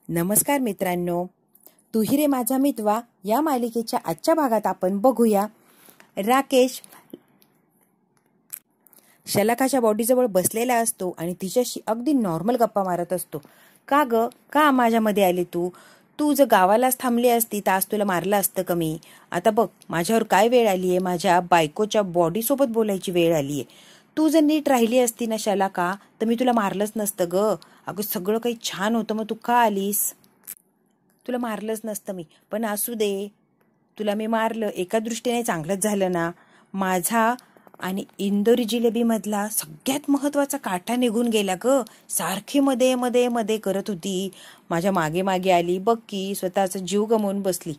नमस्कार मित्रांनो, तुही रे माझा मितवा या मालिकेच्या आजच्या भागात आपण बघूया राकेश शलाकाच्या बॉडीजवळ बसलेला असतो आणि तिच्याशी अगदी नॉर्मल गप्पा मारत असतो. का ग, का माझ्यामध्ये आली तू जर गावालाच थांबली असती तर आज तुला मारलं असतं कमी. आता बघ माझ्यावर काय वेळ आलीये, माझ्या बायकोच्या बॉडीसोबत बोलायची वेळ आलीये. तू जर नीट राहिली असती ना शलाका तर मी तुला मारलंच नसतं ग. अगं सगळं काही छान होतं, मग तू का आलीस? तुला मारलंच नसतं मी, पण असू दे, तुला मी मारलं एका दृष्टीने चांगलंच झालं ना. माझा आणि इंदोरी जिलेबी मधला सगळ्यात महत्वाचा काटा निघून गेला ग. सारखी मध्ये मध्ये मध्ये करत होती, माझ्या मागे मागे आली, बघ की स्वतःचा जीव गमावून बसली.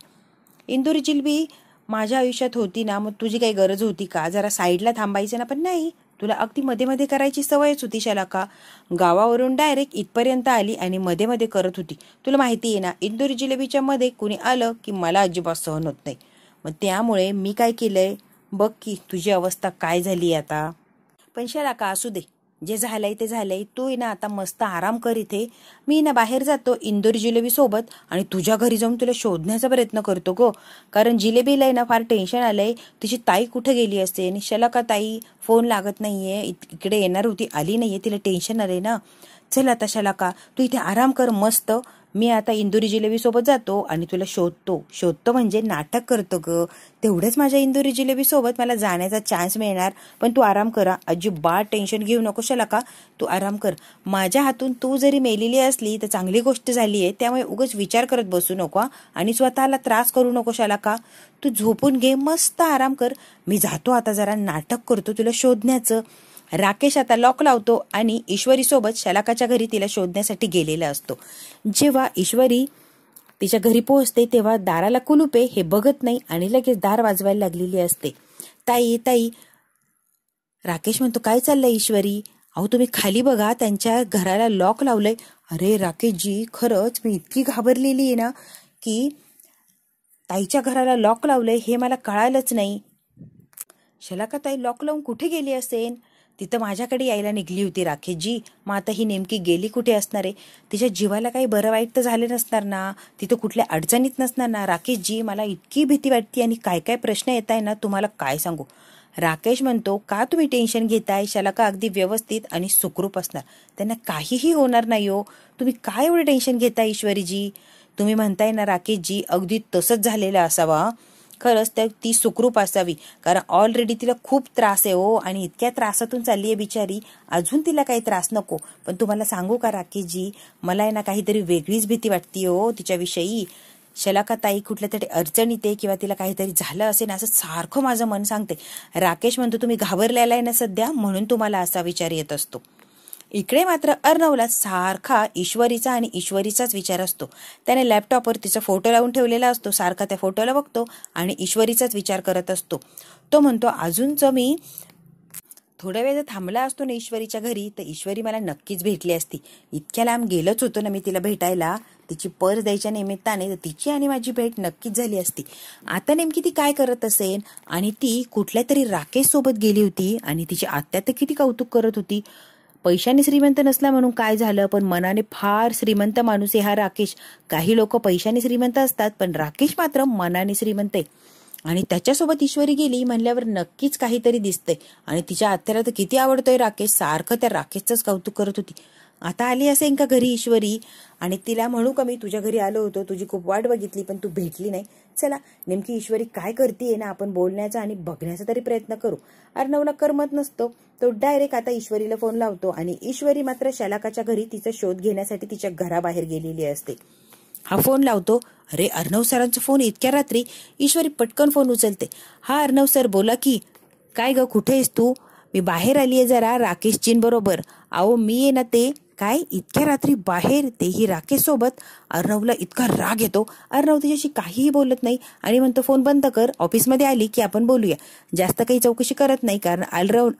इंदोरी जिलेबी माझ्या आयुष्यात होती ना, मग तुझी काही गरज होती का जरा साईडला थांबायचं ना? पण नाही, तुला अगदी मध्ये मध्ये करायची सवयच होती शलाका. गावावरून डायरेक्ट इथपर्यंत आली आणि मध्ये मध्ये करत होती. तुला माहिती आहे ना, इंदोरी जिलेबीच्या मध्ये कुणी आलं की मला अजिबात सहन होत नाही. मग त्यामुळे मी काय केलंय, बघ की तुझी अवस्था काय झाली आता. पण शलाका असू दे, जे झालंय ते झालंय. तू ना आता मस्त आराम कर इथे. मी ना बाहेर जातो इंदोरी जिलेबी सोबत आणि तुझ्या घरी जाऊन तुला शोधण्याचा प्रयत्न करतो गो. कारण जिलेबीला ना फार टेन्शन आलंय, तिची ताई कुठे गेली असते. आणि शलाका ताई फोन लागत नाहीये, इकडे येणार होती आली नाहीये, तिला टेन्शन आलंय ना. चल आता शलाका तू इथे आराम कर मस्त. मी आता इंदोरी जिलेबी सोबत जातो आणि तुला शोधतो म्हणजे नाटक करतो ग. तेवढंच माझ्या इंदोरी जिलेबी सोबत मला जाण्याचा चान्स मिळणार. पण तू आराम करा, अजिबात टेन्शन घेऊ नको शलाका, तू आराम कर. माझ्या हातून तू जरी मेलेली असली तर चांगली गोष्ट झाली आहे, त्यामुळे उगाच विचार करत बसू नको आणि स्वतःला त्रास करू नको शलाका. तू झोपून घे, मस्त आराम कर. मी जातो आता, जरा नाटक करतो तुला शोधण्याचं. राकेश आता लॉक लावतो आणि ईश्वरी सोबत शलाकाच्या घरी तिला शोधण्यासाठी गेलेला असतो. जेव्हा ईश्वरी तिच्या घरी पोहोचते तेव्हा दाराला कुलूप आहे हे बघत नाही आणि लगेच दार वाजवायला लागलेली असते. ताई ताई, राकेश म्हणतो काय चाललंय ईश्वरी? अहो तुम्ही खाली बघा, त्यांच्या घराला लॉक लावलंय. अरे राकेशजी, खरंच मी इतकी घाबरलेली आहे ना की ताईच्या घराला लॉक लावलंय हे मला कळालंच नाही. शलाका ताई लॉक लावून कुठे गेली असेल? तिथं माझ्याकडे यायला निघली होती राकेशजी. मग आता ही नेमकी गेली कुठे असणार आहे? तिच्या जीवाला काही बरं वाईट तर झाले नसणार ना, तिथं कुठल्या अडचणीत नसणार ना? राकेशजी मला इतकी भीती वाटते आणि काय काय प्रश्न येत आहे ना, तुम्हाला काय सांगू. राकेश म्हणतो का तुम्ही टेन्शन घेताय, शलाका अगदी व्यवस्थित आणि सुखरूप असणार, त्यांना काहीही होणार नाही हो. तुम्ही काय एवढं टेन्शन घेताय ईश्वरीजी? तुम्ही म्हणताय ना राकेशजी, अगदी तसंच झालेलं असावा. खरंच तर ती सुखरूप असावी, कारण ऑलरेडी तिला खूप त्रास आहे हो आणि इतक्या त्रासातून चालली आहे बिचारी, अजून तिला काही त्रास नको. पण तुम्हाला सांगू का राकेशजी, मला आहे ना काहीतरी वेगळीच भीती वाटते हो तिच्याविषयी. शलाका ताई कुठल्या तरी अडचणीत आहे किंवा तिला काहीतरी झालं असेल असं सारखं माझं मन सांगते. राकेश म्हणतो तुम्ही घाबरलेला आहे ना सध्या, म्हणून तुम्हाला असा विचार येत असतो. इकडे मात्र अर्णवला सारखा ईश्वरीचा आणि ईश्वरीचाच विचार असतो. त्याने लॅपटॉपवर तिचा फोटो लावून ठेवलेला असतो, सारखा त्या फोटोला बघतो आणि ईश्वरीचाच विचार करत असतो. तो म्हणतो अजूनच मी थोड्या वेळ थांबला असतो ना ईश्वरीच्या घरी तर ईश्वरी मला नक्कीच भेटली असती. इतक्या लांब गेलोच होतो ना मी तिला भेटायला, तिची पर्स द्यायच्या निमित्ताने, तर तिची आणि माझी भेट नक्कीच झाली असती. आता नेमकी ती काय करत असेल, आणि ती कुठल्या तरी राकेश सोबत गेली होती आणि तिची आत्या तर किती कौतुक करत होती. पैशाने श्रीमंत नसला म्हणून काय झालं, पण मनाने फार श्रीमंत माणूस आहे हा राकेश. काही लोक पैशाने श्रीमंत असतात पण राकेश मात्र मनाने श्रीमंत आहे. आणि त्याच्यासोबत ईश्वरी गेली म्हणल्यावर नक्कीच काहीतरी दिसतंय. आणि तिच्या आत्याला तर किती आवडतोय राकेश, सारखं त्या राकेशचंच कौतुक करत होती. आता आली असेल का घरी ईश्वरी, आणि तिला म्हणू का मी तुझ्या घरी आलो होतो, तुझी खूप वाट बघितली पण तू भेटली नाही. चला नेमकी ईश्वरी काय करते ना, आपण बोलण्याचा आणि बघण्याचा तरी प्रयत्न करू. अर्णवला करमत नसतो, तो डायरेक्ट आता ईश्वरीला फोन लावतो आणि ईश्वरी मात्र शलाकाच्या घरी तिचा शोध घेण्यासाठी तिच्या घराबाहेर गेलेली असते. हा फोन लावतो. अरे अर्णव सरांचा फोन इतक्या रात्री. ईश्वरी पटकन फोन उचलते. हा अर्णव सर बोला की. काय ग कुठे आहेस तू? मी बाहेर आली आहे जरा राकेशजींबरोबर. अहो मी आहे ना ते. काय इतक्या रात्री बाहेर, तेही राकेश सोबत? अर्णवला इतका राग येतो. अर्णव तिच्याशी काहीही बोलत नाही आणि म्हणतो फोन बंद कर, ऑफिसमध्ये आली की आपण बोलूया. जास्त काही चौकशी करत नाही कारण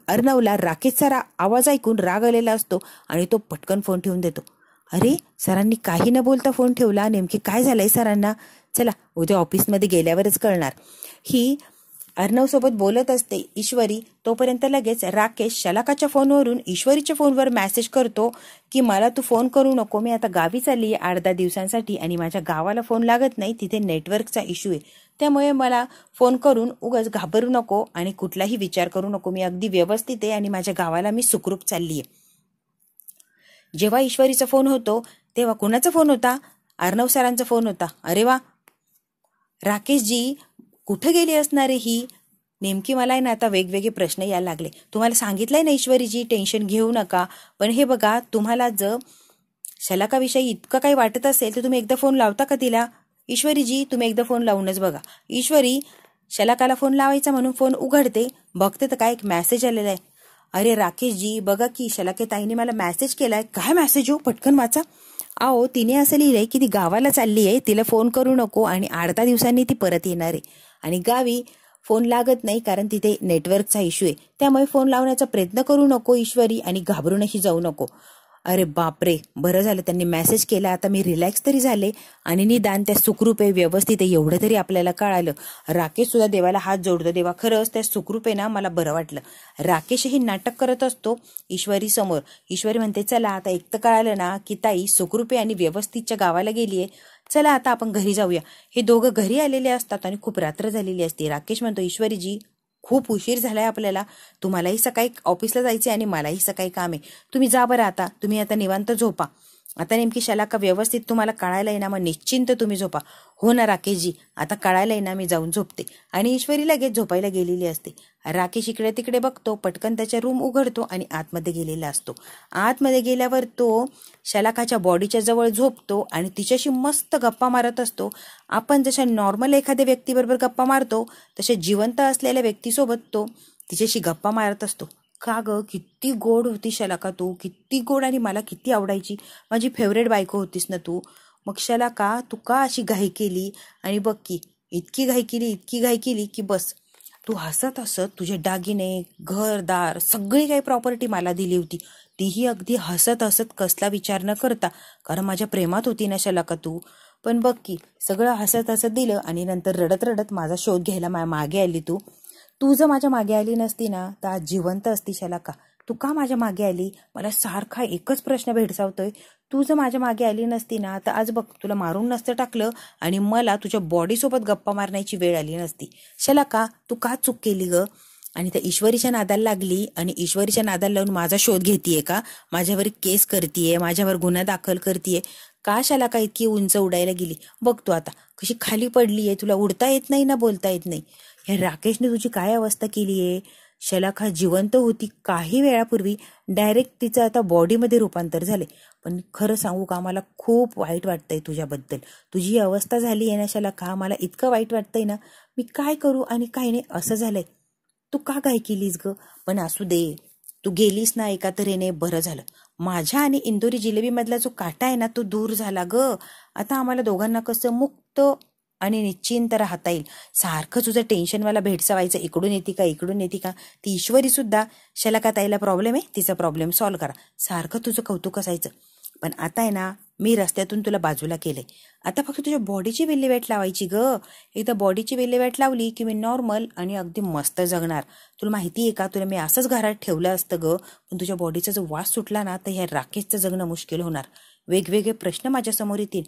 अर्णवला राकेशचा आवाज ऐकून राग आलेला असतो आणि तो पटकन फोन ठेवून देतो. अरे सरांनी काही न बोलता फोन ठेवला, नेमकी काय झालंय सरांना? चला उद्या ऑफिसमध्ये गेल्यावरच कळणार. ही अर्णवसोबत बोलत असते ईश्वरी, तोपर्यंत लगेच राकेश शलाकाच्या फोनवरून ईश्वरीच्या फोनवर मेसेज करतो की मला तू फोन करू नको, मी आता गावी चालली आहे 8-10 दिवसांसाठी आणि माझ्या गावाला फोन लागत नाही, तिथे नेटवर्कचा इश्यू आहे, त्यामुळे मला फोन करून उगाच घाबरू नको आणि कुठलाही विचार करू नको, मी अगदी व्यवस्थित आहे आणि माझ्या गावाला मी सुखरूप चालली आहे. जेव्हा ईश्वरीचा फोन होतो तेव्हा कुणाचा फोन होता? अर्णव सरांचा फोन होता. अरे वा, राकेशजी कुठे गेली असणारे ही? नेमकी मला आहे ना आता वेगवेगळे प्रश्न यायला लागले. तुम्हाला सांगितलंय ना ईश्वरीजी, टेन्शन घेऊ नका, पण हे बघा, तुम्हाला जर शलाकाविषयी इतकं काही वाटत असेल तर तुम्ही एकदा फोन लावता का तिला? ईश्वरीजी तुम्ही एकदा फोन लावूनच बघा. ईश्वरी शलाकाला फोन लावायचा म्हणून फोन उघडते, बघते तर काय एक मेसेज आलेला आहे. अरे राकेशजी बघा की शलाके ताईने मला मेसेज केलाय. काय मेसेज हो? पटकन वाचा. आओ, तिने असं लिहिलंय की ती गावाला चालली आहे, तिला फोन करू नको आणि 8-10 दिवसांनी ती परत येणार आहे आणि गावी फोन लागत नाही कारण तिथे नेटवर्कचा इश्यू आहे, त्यामुळे फोन लावण्याचा प्रयत्न करू नको ईश्वरी आणि घाबरूनही जाऊ नको. अरे बापरे, बरं झालं त्यांनी मेसेज केला, आता मी रिलॅक्स तरी झाले आणि निदान त्या सुखरूप आहे, व्यवस्थित आहे एवढं तरी आपल्याला कळालं. राकेश सुद्धा देवाला हात जोडतो, देवा खरंच त्या सुखरूप आहे ना, मला बरं वाटलं. राकेशही नाटक करत असतो ईश्वरी समोर. ईश्वरी म्हणते चला आता एक तर कळालं ना की ताई सुखरूप आहे आणि व्यवस्थितच्या गावाला गेलीये, चला आता आपण घरी जाऊया. हे दोघं घरी आलेले असतात आणि खूप रात्र झालेली असते. राकेश म्हणतो ईश्वरीजी खूप उशीर झालाय आपल्याला, तुम्हालाही सकाळी ऑफिसला जायचे आणि मलाही सकाळी काम आहे, तुम्ही जा बरं आता, तुम्ही आता निवांत झोपा. आता नेमकी शलाका व्यवस्थित तुम्हाला कळायला येईना, मग निश्चिंत तुम्ही झोपा. हो ना राकेशजी, आता कळायला येईना, मी जाऊन झोपते. आणि ईश्वरी लगेच झोपायला गेलेली असते. राकेश इकडे तिकडे बघतो, पटकन त्याच्या रूम उघडतो आणि आतमध्ये गेलेला असतो. आतमध्ये गेल्यावर तो शलाकाच्या बॉडीच्या जवळ झोपतो आणि तिच्याशी मस्त गप्पा मारत असतो. आपण जशा नॉर्मल एखाद्या व्यक्तीबरोबर गप्पा मारतो तसे जिवंत असलेल्या व्यक्तीसोबत तो तिच्याशी गप्पा मारत असतो. का ग, किती गोड होती शलाका तू, किती गोड, आणि मला किती आवडायची, माझी फेवरेट बायको होतीस ना तू. मग शलाका तू का अशी घाई केली? आणि बघ की इतकी घाई केली की बस, तू हसत हसत तुझे दागिने, घरदार, सगळी काही प्रॉपर्टी मला दिली होती, तीही अगदी हसत हसत, कसला विचार न करता, कारण माझ्या प्रेमात होती ना शलाका तू. पण बघ की सगळं हसत हसत दिलं आणि नंतर रडत रडत माझा शोध घ्यायला मागे आली तू. तू जर माझ्या मागे आली नसती ना तर आज जिवंत असती शलाका. तू का माझ्या मागे आली? मला सारखा एकच प्रश्न भेडसावतोय. तू जर माझ्या मागे आली नसती ना तर आज बघ तुला मारून नसतं टाकलं आणि मला तुझ्या बॉडीसोबत गप्पा मारण्याची वेळ आली नसती. शलाका तू का चूक केली ग? आणि त्या ईश्वरीच्या नादाला लागली आणि ईश्वरीच्या नादाला लावून माझा शोध घेतीये का? माझ्यावर केस करतीये, माझ्यावर गुन्हा दाखल करतीये का? शलाका इतकी उंच उडायला गेली, बघतो आता कशी खाली पडलीये, तुला उडता येत नाही ना, बोलता येत नाही. ह्या राकेशने तुझी काय अवस्था केली आहे? शलाका जिवंत होती काही वेळापूर्वी, डायरेक्ट तिचं आता बॉडीमध्ये रूपांतर झाले. पण खरं सांगू का, मला खूप वाईट वाटतंय तुझ्याबद्दल. तुझी ही अवस्था झाली आहे ना शलाका, मला इतकं वाईट वाटतंय ना, मी काय करू आणि काय नाही असं झालंय. तू का काय केलीस ग? पण असू दे, तू गेलीस ना एका तऱ्हेने बरं झालं. माझ्या आणि इंदोरी जिलेबीमधला जो काटा आहे ना तो दूर झाला ग. आता आम्हाला दोघांना कसं मुक्त आणि निश्चिंत राहता येईल. सारखं तुझं टेन्शन मला भेडसावायचं, इकडून येते का. ती ईश्वरी सुद्धा शलाका ताईला प्रॉब्लेम आहे, तिचा प्रॉब्लेम सॉल्व्ह करा, सारखं तुझं कौतुक असायचं. पण आता आहे ना, मी रस्त्यातून तुला बाजूला केलंय, आता फक्त तुझ्या बॉडीची विल्हेवाट लावायची ग. एकदा बॉडीची विल्हेवाट लावली की मी नॉर्मल आणि अगदी मस्त जगणार. तुला माहिती आहे का, तुला मी असंच घरात ठेवलं असतं ग, पण तुझ्या बॉडीचा जो वास सुटला ना तर ह्या राकेशचं जगणं मुश्किल होणार. वेगवेगळे प्रश्न माझ्या समोर येतील.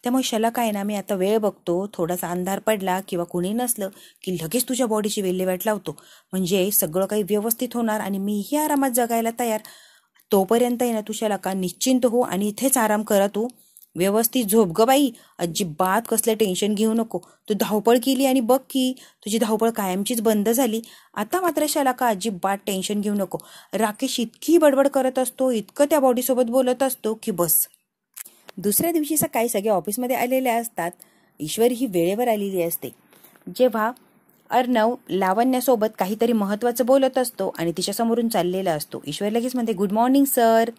त्यामुळे शलाका आहे ना, मी आता वेळ बघतो, थोडासा अंधार पडला किंवा कुणी नसलं की लगेच तुझ्या बॉडीची विल्हेवाट लावतो, म्हणजे सगळं काही व्यवस्थित होणार आणि मीही आरामात जगायला तयार. तोपर्यंत आहे ना तू शलाका निश्चिंत हो आणि इथेच आराम करा. तू व्यवस्थित झोप ग बाई, अजिबात कसलं टेन्शन घेऊ नको. तू धावपळ केली आणि बघ की तुझी धावपळ कायमचीच बंद झाली. आता मात्र शलाका अजिबात टेन्शन घेऊ नको. राकेश इतकी बडबड करत असतो, इतकं त्या बॉडीसोबत बोलत असतो की बस. दुसऱ्या दिवशी सकाळी सगळे ऑफिसमध्ये आलेले असतात. ईश्वरी ही वेळेवर आलेली असते. जेव्हा अर्णव लावण्यासोबत काहीतरी महत्वाचं बोलत असतो आणि तिच्या समोरून चाललेला असतो, ईश्वरी लगेच म्हणते good morning sir.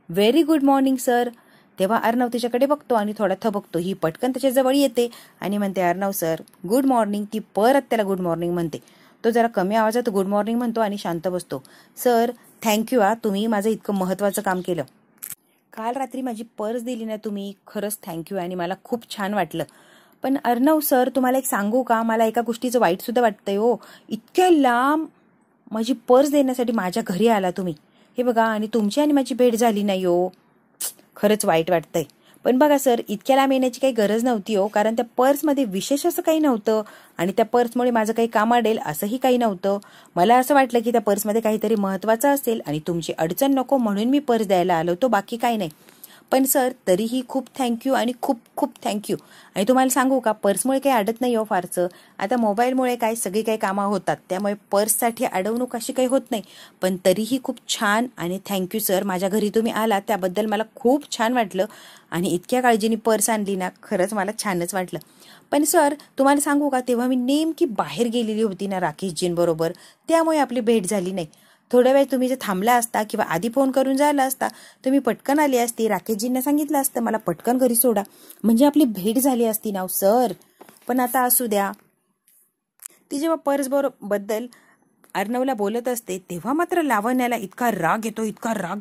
Very good morning sir. तेव्हा अर्णव तिच्याकडे बघतो आणि थोडा थबकतो. ही पटकन त्याच्या जवळ येते आणि म्हणते अर्णव सर गुड मॉर्निंग. ती परत त्याला गुड मॉर्निंग म्हणते. तो जरा कमी आवाजात गुड मॉर्निंग म्हणतो आणि शांत बसतो. सर थँक्यू तुम्ही माझं इतकं महत्वाचं काम केलं. काल रात्री माझी पर्स दिली ना तुम्ही, खरंच थँक्यू आणि मला खूप छान वाटलं. पण अर्णव सर, तुम्हाला एक सांगू का, मला एका गोष्टीचं वाईट सुद्धा वाटतंय हो. इतक्या लांब माझी पर्स देण्यासाठी माझ्या घरी आला तुम्ही, हे बघा, आणि तुमची आणि माझी भेट झाली नाही हो. खरंच वाईट वाटतंय. पण बघा सर, इतक्या लांब येण्याची काही गरज नव्हती हो, कारण त्या पर्समध्ये विशेष असं काही नव्हतं आणि त्या पर्समुळे माझं काही काम अडेल असंही काही नव्हतं. मला असं वाटलं की त्या पर्समध्ये काहीतरी महत्त्वाचं असेल आणि तुमची अडचण नको म्हणून मी पर्स द्यायला आलो होतो, बाकी काही नाही. पण सर, तरीही खूप थँक्यू आणि खूप खूप थँक्यू. आणि तुम्हाला सांगू का, पर्समुळे काही अडत नाही हो फारसं. आता मोबाईलमुळे काय सगळी काही कामं होतात, त्यामुळे पर्ससाठी अडवणूक अशी काही होत नाही. पण तरीही खूप छान आणि थँक्यू सर, माझ्या घरी तुम्ही आलात त्याबद्दल मला खूप छान वाटलं. आणि इतक्या काळजीने पर्स आणली ना, खरंच मला छानच वाटलं. पण सर, तुम्हाला सांगू का, तेव्हा मी नेमकी बाहेर गेलेली होती ना राकेशजींबरोबर, त्यामुळे आपली भेट झाली नाही. थोड्या वेळ तुम्ही जर थांबला असता किंवा आधी फोन करून झाला असता, तुम्ही पटकन आली असती, राकेशजींना सांगितलं असतं मला पटकन घरी सोडा, म्हणजे आपली भेट झाली असती ना सर. पण आता असू द्या. ती जेव्हा पर्स बद्दल अर्णवला बोलत असते तेव्हा मात्र लावण्याला इतका राग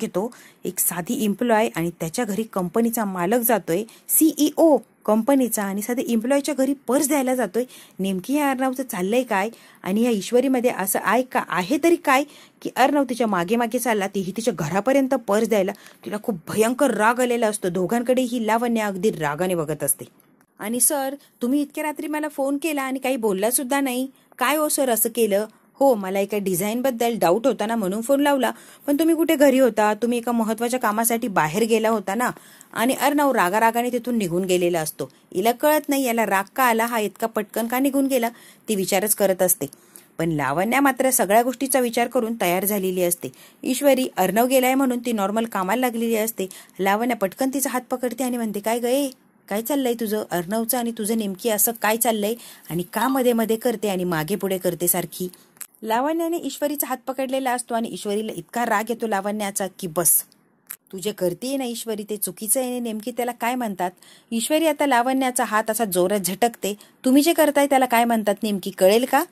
येतो. एक साधी एम्प्लॉय आणि त्याच्या घरी कंपनीचा मालक जातोय, CEO कंपनीचा, आणि साध्या एम्प्लॉयच्या घरी पर्स द्यायला जातोय. नेमकी या अर्णवचं चाललंय काय? आणि या ईश्वरीमध्ये असं आहे तरी काय की अर्णव तिच्या मागे मागे चालला, तीही तिच्या घरापर्यंत पर्स द्यायला. तिला खूप भयंकर राग आलेला असतो. दोघांकडे ही लावण्य अगदी रागाने बघत असते. आणि सर, तुम्ही इतक्या रात्री मला फोन केला आणि काही बोलला सुद्धा नाही. काय हो सर असं केलं? हो, मला एका डिझाईनबद्दल डाऊट होता ना म्हणून फोन लावला, पण तुम्ही कुठे घरी होता? तुम्ही एका महत्वाच्या कामासाठी बाहेर गेला होता ना. आणि अर्णव रागारागाने तिथून निघून गेलेला असतो. हिला कळत नाही याला राग का आला, हा इतका पटकन का निघून गेला, ती विचारच करत असते. पण लावण्या मात्र सगळ्या गोष्टीचा विचार करून तयार झालेली असते. ईश्वरी अर्णव गेलाय म्हणून ती नॉर्मल कामाला लागलेली असते. लावण्या पटकन तिचा हात पकडते आणि म्हणते, काय गये, काय चाललंय तुझं? अर्णवचं आणि तुझं नेमकी असं काय चाललंय आणि का मध्ये मध्ये करते आणि मागे पुढे करते सारखी? लावण्याने ईश्वरीचा हात पकडलेला असतो आणि ईश्वरीला इतका राग येतो लावण्याचा की बस, तुझे करते ना ईश्वरी ते चुकीचं आहे. नेमकी त्याला काय म्हणतात? ईश्वरी आता लावण्याचा हात असा जोरात झटकते. तुम्ही जे करताय त्याला काय म्हणतात नेमकी, कळेल का?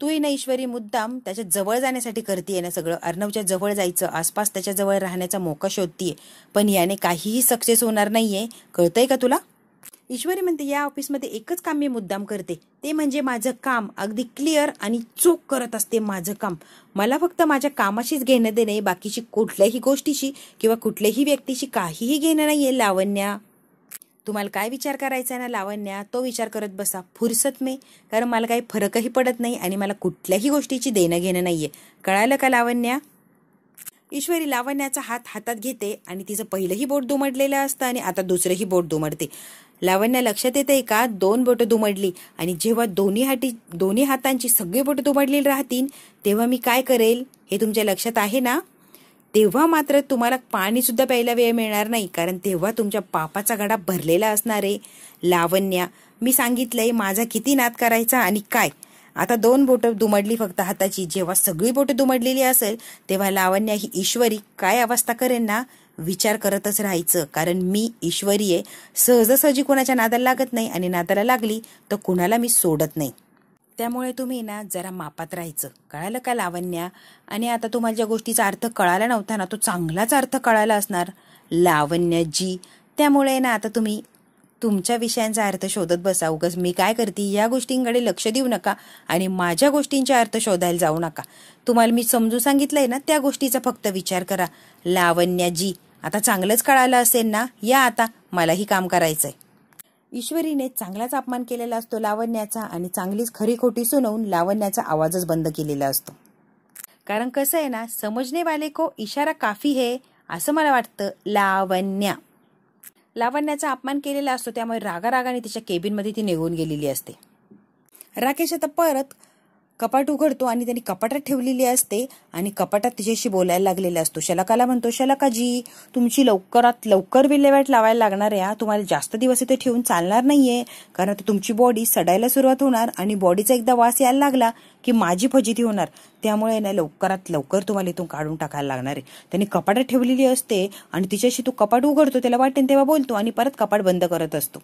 तू ना ईश्वरी मुद्दाम त्याच्या जवळ जाण्यासाठी करतीये ना सगळं. अर्णवच्या जवळ जायचं, आसपास त्याच्या जवळ राहण्याचा मोका शोधतीये, पण याने काहीही सक्सेस होणार नाहीये. कळतंय का तुला? ईश्वरी म्हणते, या ऑफिसमध्ये एकच काम मी मुद्दाम करते, ते म्हणजे माझं काम अगदी क्लिअर आणि चोख करत असते माझं काम. मला फक्त माझ्या कामाशीच घेणं देणे, बाकीची कुठल्याही गोष्टीशी किंवा कुठल्याही व्यक्तीशी काहीही घेणं नाहीये. लावण्या, तुम्हाला काय विचार करायचा आहे ना लावण्या, तो विचार करत बसा, फुरसत मे, कारण मला काही फरकही पडत नाही आणि मला कुठल्याही गोष्टीची देणं घेणं नाहीये. कळालं का लावण्या? ईश्वरी लावण्याचा हात हातात घेते आणि तिचं पहिलंही बोट दुमडलेलं असतं आणि आता दुसरंही बोट दुमडते. लावण्या लक्षात येते का, 2 बोटं दुमडली आणि जेव्हा दोन्ही हातांची सगळी बोटं दुमडलेली राहतील तेव्हा मी काय करेल हे तुमच्या लक्षात आहे ना? तेव्हा मात्र तुम्हाला पाणी सुद्धा प्यायला वेळ मिळणार नाही, कारण तेव्हा तुमच्या पापाचा गडा भरलेला असणार आहे. लावण्या, मी सांगितलंय माझा किती नाद करायचा आणि काय. आता 2 बोटं दुमडली फक्त हाताची, जेव्हा सगळी बोटं दुमडलेली असेल तेव्हा लावण्या ही ईश्वरी काय अवस्था करेन ना, विचार करतच राहायचं, कारण मी ईश्वरी आहे. सहजासहजी कोणाच्या नादाला लागत नाही आणि नादाला लागली तर कुणाला मी सोडत नाही. त्यामुळे तुम्ही ना जरा मापात राहायचं. कळालं का लावण्या? आणि आता तुम्हाला ज्या गोष्टीचा अर्थ कळाला नव्हता ना, तो चांगलाच अर्थ कळाला असणार लावण्याजी. त्यामुळे ना आता तुम्ही तुमच्या विषयांचा अर्थ शोधत बसा. उगाच मी काय करते या गोष्टींकडे लक्ष देऊ नका आणि माझ्या गोष्टींचे अर्थ शोधायला जाऊ नका. तुम्हाला मी समजून सांगितलंय ना, त्या गोष्टीचा फक्त विचार करा. लावण्याजी, आता चांगलंच कळालं असेल ना, या आता मलाही काम करायचंय. ईश्वरीने चांगलाच अपमान केलेला असतो लावण्याचा आणि चांगलीच खरी खोटी सुनवून लावण्याचा आवाजच बंद केलेला असतो. कारण कसं आहे ना, समजणे वाले को इशारा काफी है असं मला वाटतं. लावण्याचा अपमान केलेला असतो, त्यामुळे रागारागाने तिच्या केबिनमध्ये ती निघून गेलेली असते. राकेश आता परत कपाट उघडतो आणि त्यांनी कपाटात ठेवलेली असते आणि कपाटात तिच्याशी बोलायला लागलेला असतो. शलाकाला म्हणतो, शलाकाजी, तुमची लवकरात लवकर विल्हेवाट लावायला लागणार आहे. तुम्हाला जास्त दिवस इथे ठेवून चालणार नाहीये, कारण आता तुमची बॉडी सडायला सुरुवात होणार आणि बॉडीचा एकदा वास यायला लागला की माझी फजिती होणार. त्यामुळे ना लवकरात लवकर तुम्हाला इथून काढून टाकायला लागणार आहे. त्यांनी कपाटात ठेवलेली असते आणि तिच्याशी तो कपाट उघडतो, त्याला वाटेल तेव्हा बोलतो आणि परत कपाट बंद करत असतो.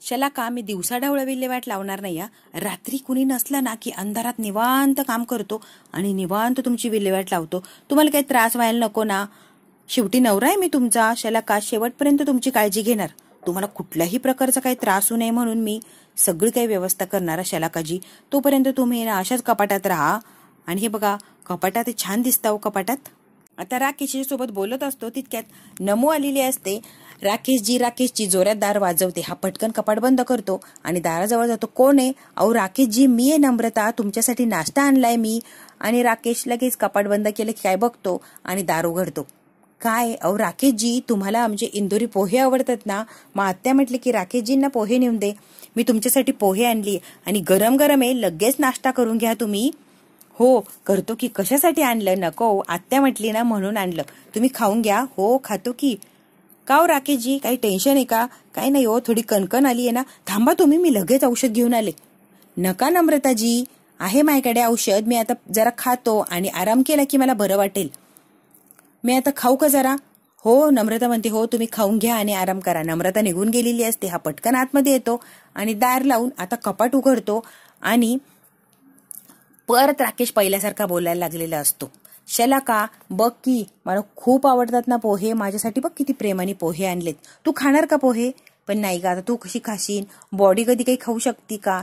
शलाका, मी दिवसाढवळ्या विल्हेवाट लावणार नाही. रात्री कुणी नसलं ना की अंधारात निवांत काम करतो आणि निवांत तुमची विल्हेवाट लावतो. तुम्हाला काही त्रास व्हायला नको ना. शेवटी नवरा आहे मी तुमचा. शलाका, शेवटपर्यंत तुमची काळजी घेणार. तुम्हाला कुठल्याही प्रकारचा काही त्रास होऊ नये म्हणून मी सगळी काही व्यवस्था करणार शलाकाजी. तोपर्यंत तुम्ही ना अशाच कपाटात राहा. आणि हे बघा, कपाटात छान दिसतं हो कपाटात. आता राकेशजी सोबत बोलत असतो तितक्यात नमू आलेली असते. राकेशजी जोरात दार वाजवते. हा पटकन कपाट बंद करतो आणि दाराजवळ जातो. कोण आहे? अहो राकेशजी, मी आहे नम्रता, तुमच्यासाठी नाश्ता आणलाय मी. आणि राकेश लगेच कपाट बंद केलं की काय बघतो आणि दार उघडतो. काय? अहो राकेशजी, तुम्हाला आमचे इंदोरी पोहे आवडतात ना? मग आत्या म्हटले की राकेशजींना पोहे नेऊन दे. मी तुमच्यासाठी पोहे आणली आणि गरम गरम आहे, लगेच नाश्ता करून घ्या तुम्ही. हो करतो की. कशासाठी आणलं? नको, आत्या म्हटली ना म्हणून आणलं. तुम्ही खाऊन घ्या. हो खातो की. का हो राकेशजी, काही टेन्शन आहे का? काही नाही हो, थोडी कणकण आली आहे ना. थांबा तुम्ही, मी लगेच औषध घेऊन आले. नका नम्रताजी, आहे माझ्याकडे औषध. मी आता जरा खातो आणि आराम केला की मला बरं वाटेल. मी आता खाऊ का जरा? हो नम्रता म्हणते, हो तुम्ही खाऊन घ्या आणि आराम करा. नम्रता निघून गेलेली असते. हा पटकन आतमध्ये येतो आणि दार लावून आता कपाट उघडतो आणि परत राकेश पहिल्यासारखा बोलायला लागलेला असतो. शलाका, बघ की मला खूप आवडतात ना पोहे, माझ्यासाठी बघ किती प्रेमाने पोहे आणलेत. तू खाणार का पोहे? पण नाही का, आता तू कशी खाशील? बॉडी कधी काही खाऊ शकते का?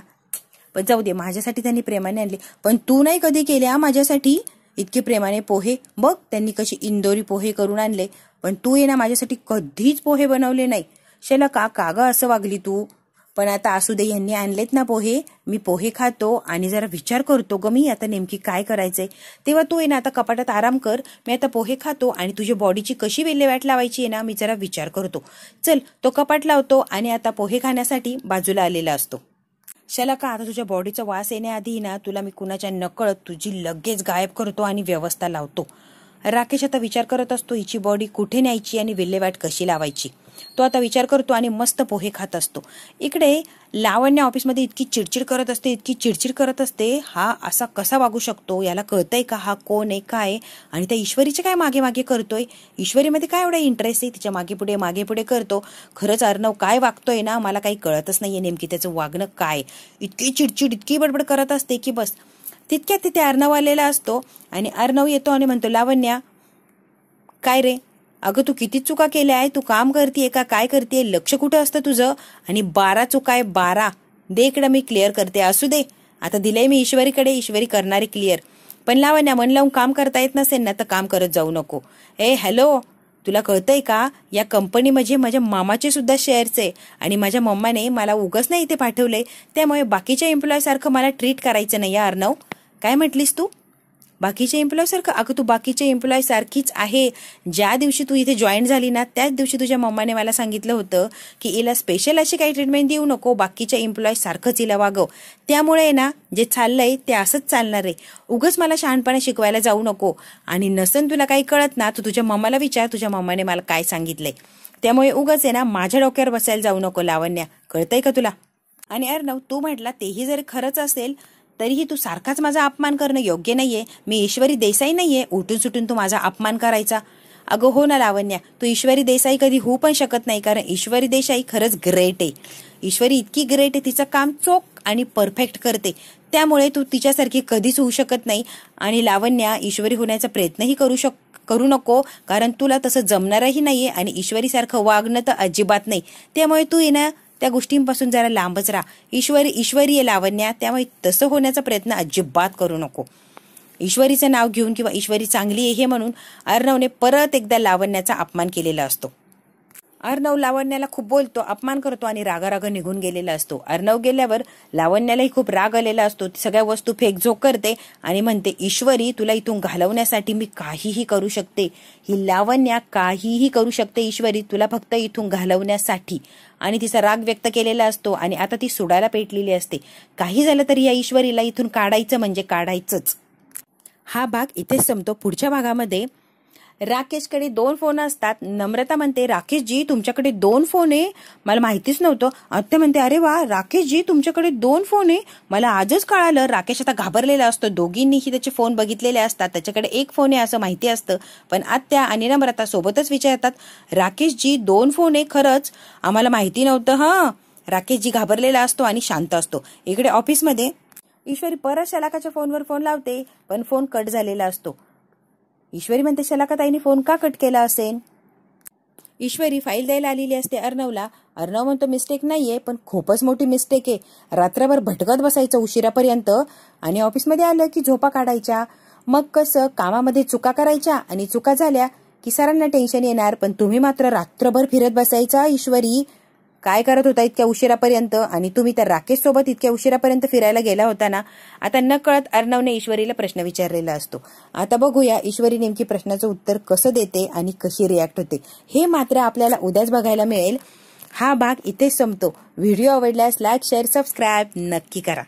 पण जाऊ दे, माझ्यासाठी त्यांनी प्रेमाने आणले. पण तू नाही कधी केल्या माझ्यासाठी इतके प्रेमाने पोहे. बघ त्यांनी कशी इंदोरी पोहे करून आणले. पण तू ये ना माझ्यासाठी कधीच पोहे बनवले नाही. शलाका, का ग असं वागली तू? पण आता असू दे, यांनी आणलेत ना पोहे, मी पोहे खातो आणि जरा विचार करतो ग मी आता नेमकी काय करायचंय. तेव्हा तू आहे ना आता कपाटात आराम कर. मी आता पोहे खातो आणि तुझ्या बॉडीची कशी विल्हेवाट लावायची आहे ना, मी जरा विचार करतो. चल, तो कपाट लावतो आणि आता पोहे खाण्यासाठी बाजूला आलेला असतो. शलाका, आता तुझ्या बॉडीचा वास येण्याआधी ना तुला मी कुणाच्या नकळत तुझी लगेच गायब करतो आणि व्यवस्था लावतो. राकेश आता विचार करत असतो हिची बॉडी कुठे न्यायची आणि विल्हेवाट कशी लावायची. तो आता विचार करतो आणि मस्त पोहे खात असतो. इकडे लावण्य ऑफिसमध्ये इतकी चिडचिड करत असते. हा असा कसा वागू शकतो? याला कळतंय का हा कोण आहे, काय? आणि त्या ईश्वरीचे काय मागे मागे करतोय? ईश्वरीमध्ये काय एवढा इंटरेस्ट आहे? तिच्या मागे पुढे करतो. खरंच अर्णव काय वागतोय ना, मला काही कळतच नाहीये नेमकी त्याचं वागणं काय. इतकी चिडचिड, इतकी बडबड करत असते की बस. तितक्यात तिथे अर्णव आलेला असतो आणि अर्णव येतो आणि म्हणतो, लावण्या काय रे? अगं तू किती चुका केल्या आहे? तू काम करतेय का काय करतेय? लक्ष कुठं असतं तुझं? आणि 12 चुका आहे, 12. दे इकडं, मी क्लिअर करते. असू दे, आता दिलंय मी ईश्वरीकडे, ईश्वरी करणारी क्लिअर. पण लावण्या, मन लावून काम करता येत नसेल ना तर काम करत जाऊ नको. हॅलो, तुला कळतंय का? या कंपनी म्हणजे माझ्या मामाचे सुद्धा शेअर्स आहे आणि माझ्या मम्माने मला उगाच नाही इथे पाठवलंय. त्यामुळे बाकीच्या एम्प्लॉय सारखं मला ट्रीट करायचं नाही. अर्णव, काय म्हटलीस तू? बाकीच्या एम्प्लॉय सारखं? अगं तू बाकीच्या एम्प्लॉय सारखीच आहे. ज्या दिवशी तू इथे जॉईन झाली ना त्याच दिवशी तुझ्या मम्माने मला सांगितलं होतं की हिला स्पेशल अशी काही ट्रीटमेंट देऊ नको, बाकीच्या एम्प्लॉय सारखंच हिला वागव. त्यामुळे ना जे चाललंय ते असंच चालणार आहे. उगाच मला शहाणपणे शिकवायला जाऊ नको. आणि नसन तुला काही कळत ना तर तुझ्या मम्माला विचार, तुझ्या मम्माने मला काय सांगितलंय. त्यामुळे उगाच आहे ना माझ्या डोक्यावर बसायला जाऊ नको. लावण्या, कळतंय का तुला? आणि अर्णव, तू म्हटला तेही जर खरंच असेल तरीही तू सारखाच माझा अपमान करणं योग्य नाहीये. मी ईश्वरी देसाई नाहीये उठून सुटून तू माझा अपमान करायचा. अगं हो ना लावण्या, तू ईश्वरी देसाई कधी होऊ पण शकत नाही, कारण ईश्वरी देसाई खरंच ग्रेट आहे. ईश्वरी इतकी ग्रेट आहे, तिचं काम चोख आणि परफेक्ट करते. त्यामुळे तू तिच्यासारखी कधीच होऊ शकत नाही. आणि लावण्या, ईश्वरी होण्याचा प्रयत्नही करू नको, कारण तुला तसं जमणारही नाहीये आणि ईश्वरीसारखं वागणं तर अजिबात नाही. त्यामुळे तू ये ना त्या गोष्टींपासून जरा लांबच राहा. ईश्वरी आहे लावण्या, त्यामुळे तसं होण्याचा प्रयत्न अजिबात करू नको. ईश्वरीचं नाव घेऊन किंवा ईश्वरी चांगली आहे हे म्हणून अर्णवने परत एकदा लावण्याचा अपमान केलेला असतो. अर्णव लावण्याला खूप बोलतो, अपमान करतो आणि रागाराग निघून गेलेला असतो. अर्णव गेल्यावर लावण्यालाही खूप राग आलेला असतो. ती सगळ्या वस्तू फेकझोक करते आणि म्हणते, ईश्वरी तुला इथून घालवण्यासाठी मी काहीही करू शकते. ही लावण्या काहीही करू शकते ईश्वरी, तुला फक्त इथून घालवण्यासाठी. आणि तिचा राग व्यक्त केलेला असतो आणि आता ती सुडायला पेटलेली असते. काही झालं तरी या ईश्वरीला इथून काढायचं म्हणजे काढायचंच. हा भाग इथेच संपतो. पुढच्या भागामध्ये राकेशकडे 2 फोन असतात. नम्रता म्हणते, राकेशजी तुमच्याकडे 2 फोन आहे, मला माहितीच नव्हतं. आत्या म्हणते, अरे वा राकेशजी तुमच्याकडे 2 फोन आहे, मला आजच कळालं. राकेश आता घाबरलेला असतो. दोघींनीही त्याचे फोन बघितलेले असतात. त्याच्याकडे 1 फोन आहे असं माहिती असतं. पण आत्या आणि नम्रता सोबतच विचारतात, राकेशजी 2 फोन आहे खरंच? आम्हाला माहिती नव्हतं. हा, राकेशजी घाबरलेला असतो आणि शांत असतो. इकडे ऑफिसमध्ये ईश्वरी परत शलाकाच्या फोनवर फोन लावते, पण फोन कट झालेला असतो. ईश्वरी म्हणते, शलाकाताईंनी फोन का कट केला असेल? ईश्वरी फाईल द्यायला आलेली असते अर्णवला. अर्णव म्हणतो मिस्टेक नाहीये, पण खूपच मोठी मिस्टेक आहे. रात्रभर भटकत बसायचं उशिरापर्यंत आणि ऑफिसमध्ये आलं की झोपा काढायच्या. मग कसं कामामध्ये चुका करायच्या आणि चुका झाल्या की सरांना टेन्शन येणार. पण तुम्ही मात्र रात्रभर फिरत बसायचा. ईश्वरी काय करत होता इतक्या उशिरापर्यंत? आणि तुम्ही तर राकेश सोबत इतक्या उशिरापर्यंत फिरायला गेला होता ना. आता नकळत अर्णवने ईश्वरीला प्रश्न विचारलेला असतो. आता बघूया ईश्वरी नेमकी प्रश्नाचं उत्तर कसं देते आणि कशी रिॲक्ट होते हे मात्र आपल्याला उद्याच बघायला मिळेल. हा भाग इथेच संपतो. व्हिडिओ आवडल्यास लाईक शेअर सबस्क्राईब नक्की करा.